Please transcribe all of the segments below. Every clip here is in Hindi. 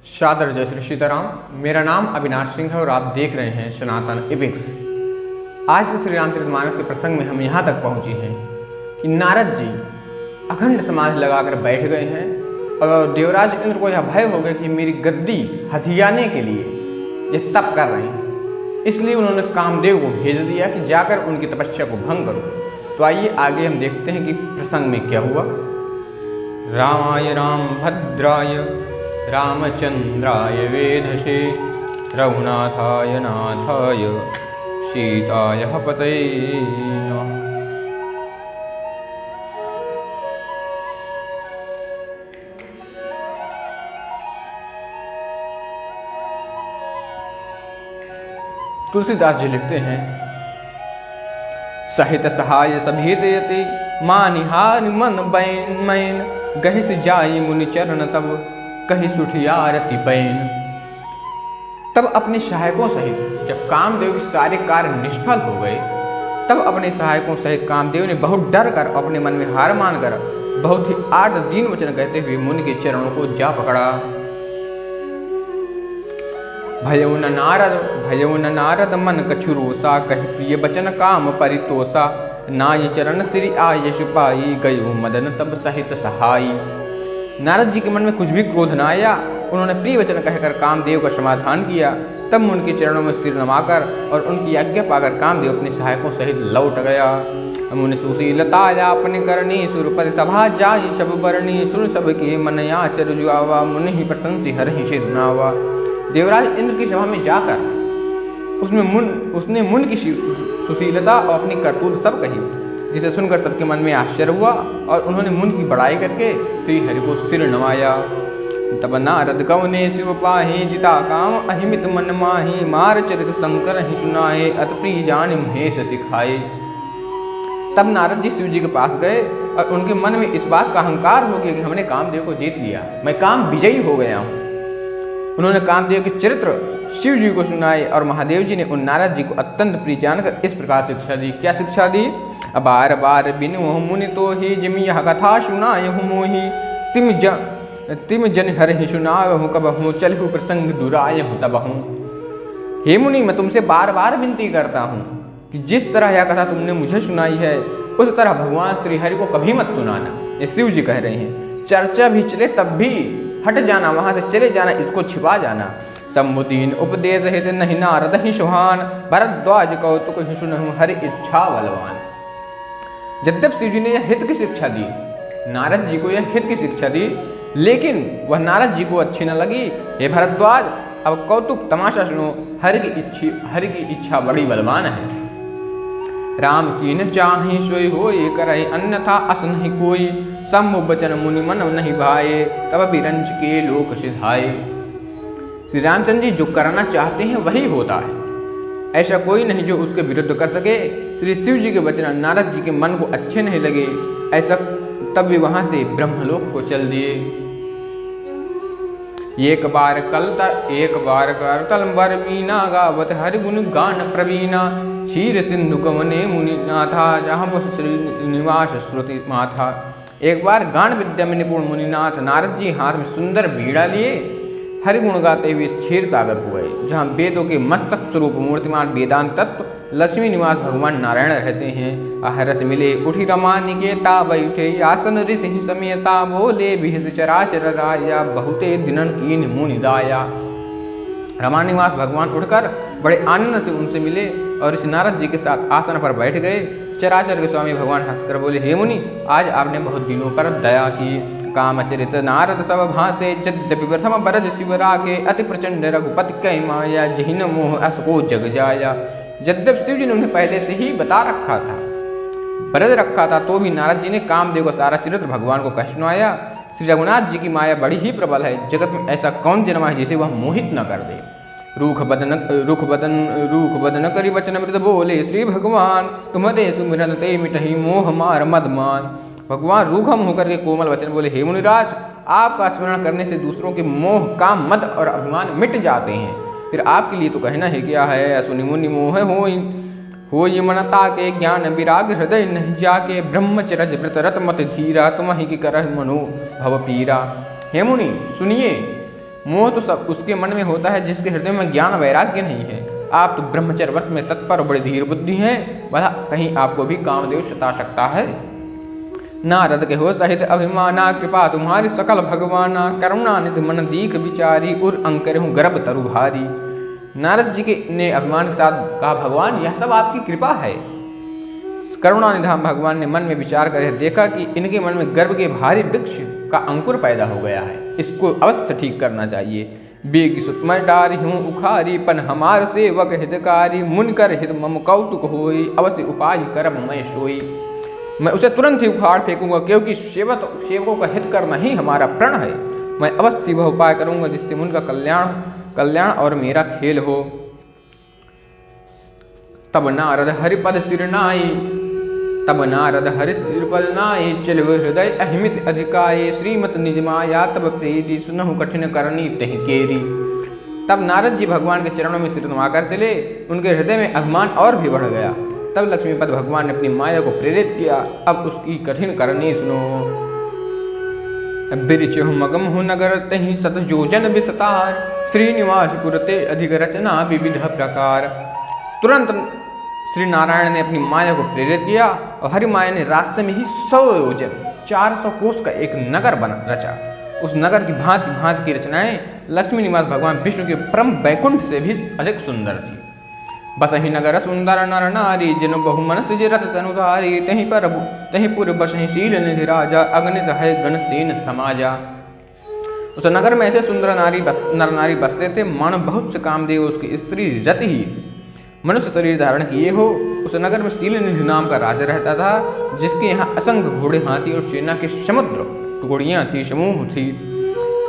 सादर जय श्री सीताराम। मेरा नाम अविनाश सिंह है और आप देख रहे हैं सनातन एपिक्स। आज के श्री रामचरितमानस के प्रसंग में हम यहाँ तक पहुँचे हैं कि नारद जी अखंड समाधि लगाकर बैठ गए हैं और देवराज इंद्र को यह भय हो गया कि मेरी गद्दी हथियाने के लिए ये तप कर रहे हैं, इसलिए उन्होंने कामदेव को भेज दिया कि जाकर उनकी तपस्या को भंग करो। तो आइए आगे हम देखते हैं कि प्रसंग में क्या हुआ। रामाय रामभद्राय रामचंद्राय वेधसे रघुनाथाय नाथाय सीताय पतये नमः। तुलसीदास जी लिखते हैं, सहित सहाय सभी देते मानिहार मन बैन मैन गहि से जाई मुनि चरण तब कही सुठियारति बैन। तब अपने सहायकों सहित जब कामदेव के सारे कार्य निष्फल हो गए, तब अपने सहायकों सहित कामदेव ने बहुत डर कर अपने मन में हार मानकर बहुत ही आर्त दीन वचन कहते हुए मुनि के चरणों को जा पकड़ा। भयउ न नारद मन कछुरोसा कहि प्रिय बचन काम परितोषा नाय चरण श्री आयश पाई गयो मदन तब सहित सहाई। नारद जी के मन में कुछ भी क्रोध न आया। उन्होंने प्रिय वचन कहकर कामदेव का समाधान किया। तब उनके चरणों में सिर नमाकर और उनकी आज्ञा पाकर कामदेव अपने सहायकों सहित लौट गया। मुनि सुशीलताया अपने करनी सुरपति सभा जाई सब बरनी सुन सबके मन आचर जुआवा मुनि ही प्रशंसी हरहि सिरनावा। देवराज इंद्र की सभा में जाकर उसने मुन की सुशीलता और अपनी करतूत सब कही, जिसे सुनकर सबके मन में आश्चर्य हुआ और उन्होंने मुन की बड़ाई करके श्री हरि को सिर नवाया। तब नारद गवने शिव पाहि जिता काम अहिमित मन माहि मार चरित शंकर ही सुनाए अत प्रिय जान महेश सिखाए। तब नारद जी शिव जी के पास गए और उनके मन में इस बात का अहंकार हो गया कि हमने कामदेव को जीत लिया, मैं काम विजयी हो गया हूँ। उन्होंने कामदेव के चरित्र शिव जी को सुनाए और महादेव जी ने उन नारद जी को अत्यंत प्रिय जानकर इस प्रकार शिक्षा दी। क्या शिक्षा दी? बार बार बिनु मुनि तो ही जिमि यह कथा सुनाय हूँ मोहि तिम जन हर ही सुनाय हूँ कब हूँ चलहु प्रसंग दुराय हूँ तब हूँ। हे मुनि, मैं तुमसे बार बार विनती करता हूँ कि जिस तरह यह कथा तुमने मुझे सुनाई है उस तरह भगवान श्री हरि को कभी मत सुनाना। ये शिव जी कह रहे हैं। चर्चा भी चले तब भी हट जाना, वहां से चले जाना, इसको छिपा जाना। सम्मुदीन उपदेश हित नहीं नारद ही सुहान भरद्वाज कौतुक ही सुनहु हरि इच्छा बलवान। यद्यप शिव जी ने यह हित की शिक्षा दी, नारद जी को यह हित की शिक्षा दी, लेकिन वह नारद जी को अच्छी न लगी। हे भरद्वाज, अब कौतुक तमाशा सुनो, हरि की इच्छा बड़ी बलवान है। राम की न चाहि सोई होए करई अन्यथा अस नहीं कोई सम्मु बचन मुनि मन नहीं भाए तब बिरंज के लोक सिधाए। श्री रामचंद्र जी जो करना चाहते हैं वही होता है, ऐसा कोई नहीं जो उसके विरुद्ध कर सके। श्री शिव जी के वचन नारद जी के मन को अच्छे नहीं लगे, ऐसा तब भी वहां से ब्रह्मलोक को चल दिए। एक बार करतल बर वीणा गावत हरि गुण गान प्रवीणा क्षीर सिंधु गवने मुनि नाथा जहाँ बस श्रीनिवास श्रुति माथा। एक बार गान विद्या में निपुण मुनिनाथ नारद जी हाथ में सुंदर वीणा लिए हरि गुण गाते हुए क्षीर सागर को गए, जहाँ वेदों के मस्तक स्वरूप मूर्तिमान वेदांत तत्व लक्ष्मी निवास भगवान नारायण रहते हैं। आहरस मिले उठी रमा निकेता बैठे आसन ऋषि समेता बोले बिहस चराचर राया बहुते दिनन कीन मुनि दाया। रमा निवास भगवान उठकर बड़े आनंद से उनसे मिले और इस नारद जी के साथ आसन पर बैठ गए। चराचर के स्वामी भगवान हंसकर बोले, हे मुनि, आज आपने बहुत दिनों पर दया की। कामचरित नारद सब भासे यद्यपि प्रथम बरज शिवरा के अति प्रचंड रघुपति कै माया जिहिन मोह अस को जग जाया। यद्यप शिव जी ने उन्हें पहले से ही बता रखा था, बरज रखा था, तो भी नारद जी ने कामदेव का सारा चरित्र भगवान को कह सुनाया। श्री रघुनाथ जी की माया बड़ी ही प्रबल है, जगत में ऐसा कौन जन्मा है जिसे वह मोहित न कर दे। रूख बदन करी वचन मृत बोले श्री भगवान तुम्हारे सुमिरन ते मिटहि मोह मार मदमान। भगवान रूखम होकर के कोमल वचन बोले, हे मुनिराज, आपका स्मरण करने से दूसरों के मोह काम मद और अभिमान मिट जाते हैं, फिर आपके लिए तो कहना है क्या है। सुनि मुनि मोह होई मनता के ज्ञान विराग हृदय नहीं जाके ब्रह्मचर्य व्रत रत मत धीरा तुम ही की करह मनो भव पीरा। हे मुनि सुनिए, मोह तो सब उसके मन में होता है जिसके हृदय में ज्ञान वैराग्य नहीं है। आप तो ब्रह्मचर्य व्रत में तत्पर बड़े धीर बुद्धि हैं, वह कहीं आपको भी कामदेव सता सकता है। नारद के हो सहित अभिमाना, कृपा तुम्हारी सकल भगवाना, करुणा निधि मन दीख विचारी, उर अंकर हूँ गर्भ तरु भारी। नारद जी के ने अभिमान के साथ कहा, भगवान यह सब आपकी कृपा है। करुणा निधान भगवान ने मन में विचार कर देखा कि इनके मन में गर्भ के भारी वृक्ष का अंकुर पैदा हो गया है, इसको अवश्य ठीक करना चाहिए। बेग सुतमय डारी हूँ उखारी, पन हमार सेवक हितकारी, मुनकर हित मम कौतुक होई, अवश्य उपाय करब मैं सोई। मैं उसे तुरंत ही उखाड़ फेंकूंगा, क्योंकि सेवकों का हित करना ही हमारा प्रण है। मैं अवश्य वह उपाय करूंगा जिससे उनका कल्याण और मेरा खेल हो। तब नारद हरिपद सिरनाई, तब नारद हरि सिरपद नाई, चल हृदय अहिमित अधिकाये, श्रीमत निज माया तब प्रीति, सुनहु कठिन करनी तहि केरी। तब नारद जी भगवान के चरणों में सिर नवाकर चले, उनके हृदय में अभिमान और भी बढ़ गया। तब लक्ष्मीपद भगवान ने अपनी माया को प्रेरित किया, अब उसकी कठिन करनी सुनो। बिरिच मगम हूँ नगर तहि सत जोजन विस्तार, श्रीनिवास पुरते अधिक रचना विविध प्रकार। तुरंत श्री नारायण ने अपनी माया को प्रेरित किया और हरि माया ने रास्ते में ही 100 योजन 400 कोस का एक नगर रचा। उस नगर की भांति भांति की रचनाएं लक्ष्मी निवास भगवान विष्णु के परम वैकुंठ से भी अधिक सुंदर थी। बसहि नगर सुंदर नर नारी, जिन बहु मन सिज रत तनुधारी, तहीं पुर बसहि शील निधि राजा, अगणित है गणसेन समाजा। उस नगर में ऐसे सुंदर नर नारी बसते थे, मानो बहुत से कामदेव उसकी स्त्री रति ही मनुष्य शरीर धारण किए हो। उस नगर में शील निधि नाम का राजा रहता था, जिसके यहाँ असंख्य घोड़े हाथी और सेना के समुद्र टुकड़ियाँ थी, समूह थी।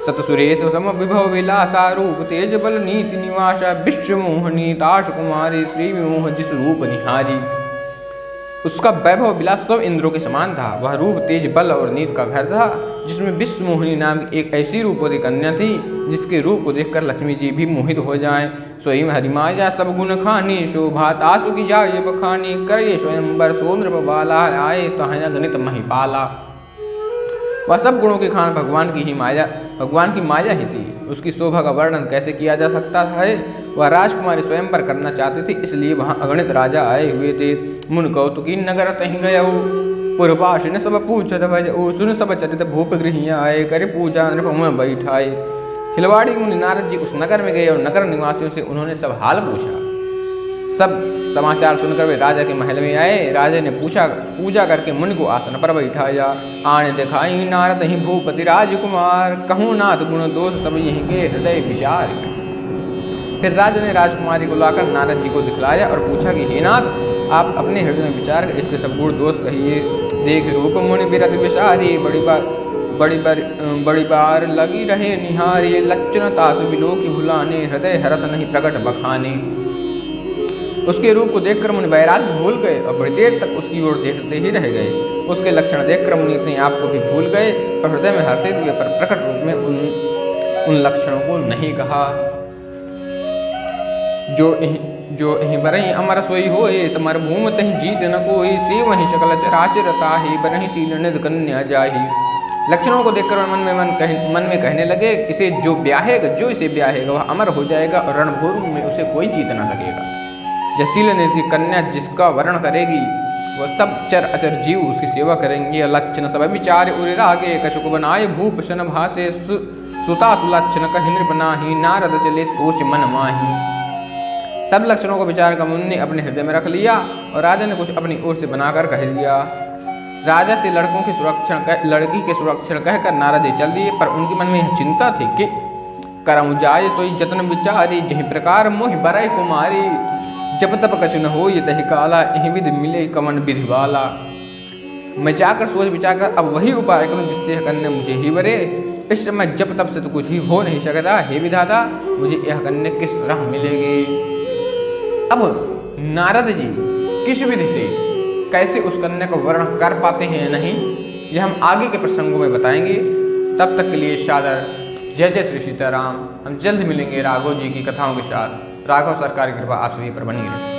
सत सुरेश सम विभव विलासा, रूप तेज बल नीति निवासा, विश्व मोहनी दास कुमारी, श्री मोह जिस रूप निहारी। उसका वैभव विलास सब इंद्रों के समान था। वह रूप तेज बल और नीति का घर था, जिसमें विश्व मोहिनी नाम की एक ऐसी रूपवती कन्या थी जिसके रूप को देखकर लक्ष्मी जी भी मोहित हो जाएं। स्वयं हरिमाया सब गुण खानी, शोभा तासु की जाय बखानी, करे स्वयंवर सोन्द्र बाला, आए तो गणित महिपाला। वह सब गुणों की खान भगवान की माया ही थी। उसकी शोभा का वर्णन कैसे किया जा सकता है। वह राजकुमारी स्वयं पर करना चाहती थी, इसलिए वहाँ अगणित राजा आए हुए थे। मुन कौतुकी नगर तहीं गयो, पुरवासिन सब पूछत भजऊ, सुन सब चरित भूप गृहिया आए, करे पूजा नृप मुन बैठाए। खिलवाड़ी मुनि नारद जी उस नगर में गए और नगर निवासियों से उन्होंने सब हाल पूछा। सब समाचार सुनकर वे राजा के महल में आए। राजा ने पूजा करके मुनि को आसन पर बैठाया। आने दिखाई नारद ही भूपति राजकुमार, कहूँ नाथ गुण दोष सब यहीं के हृदय विचार। फिर राजा ने राजकुमारी को लाकर नारद जी को दिखलाया और पूछा कि हे नाथ, आप अपने हृदय में विचार कर इसके सब गुण दोष कहिए। देख रूप मुनि बिरत विसारी, बड़ी बार लगी रहे निहारी, लक्षण तासु विलोकी भुलाने, हृदय हरस नहीं प्रकट बखाने। उसके रूप को देखकर मुनि वैराग्य भूल गए और बड़ी देर तक उसकी ओर देखते ही रह गए। उसके लक्षण देखकर मुनि अपने आप को भी भूल गए और हृदय में हर्षित हुए, पर प्रकट रूप में उन लक्षणों को नहीं कहा। जो एहि बरहि अमर सोई होए, समर भूम तहि जीत न कोई, से वहीं सकल चराचर ताहि, बनहि शील निधि कन्या जाहि। लक्षणों को देखकर मन में कहने लगे, इसे जो इसे ब्याहेगा वह अमर हो जाएगा और रणभूमि में उसे कोई जीत न सकेगा। जशील निधि कन्या जिसका वर्ण करेगी वह सब चर अचर जीव उसकी सेवा करेंगे। लक्षण सब विचार उर रागे, कछुक बनाए भूषण भासे, सुता सुलक्षण कहि नृप नाही, नारद चले सोच मन माही। सब लक्षणों को विचार कर मुनि ने अपने हृदय में रख लिया और राजा ने कुछ अपनी ओर से बनाकर कह दिया। राजा से लड़की के सुरक्षण कहकर नारद जी चल दिए, पर उनके मन में यह चिंता थी कि करऊँ जाए सोई जतन विचारी, जही प्रकार मोहि बरई कुमारी, जब तब कछु न हो ये दही काला, यही विधि मिले कमन विधि वाला। मैं जाकर सोच विचार कर अब वही उपाय करूं जिससे यह कन्या मुझे ही वरे। इस समय जब तब से तो कुछ ही हो नहीं सकता। हे विधाता, मुझे यह कन्या किस तरह मिलेगी। अब नारद जी किस विधि से कैसे उस कन्या को वर्ण कर पाते हैं या नहीं, यह हम आगे के प्रसंगों में बताएंगे। तब तक के लिए सादर जय जय श्री सीताराम। हम जल्द मिलेंगे राघव जी की कथाओं के साथ। राघव सरकार की कृपा आप सभी पर बनी रहे।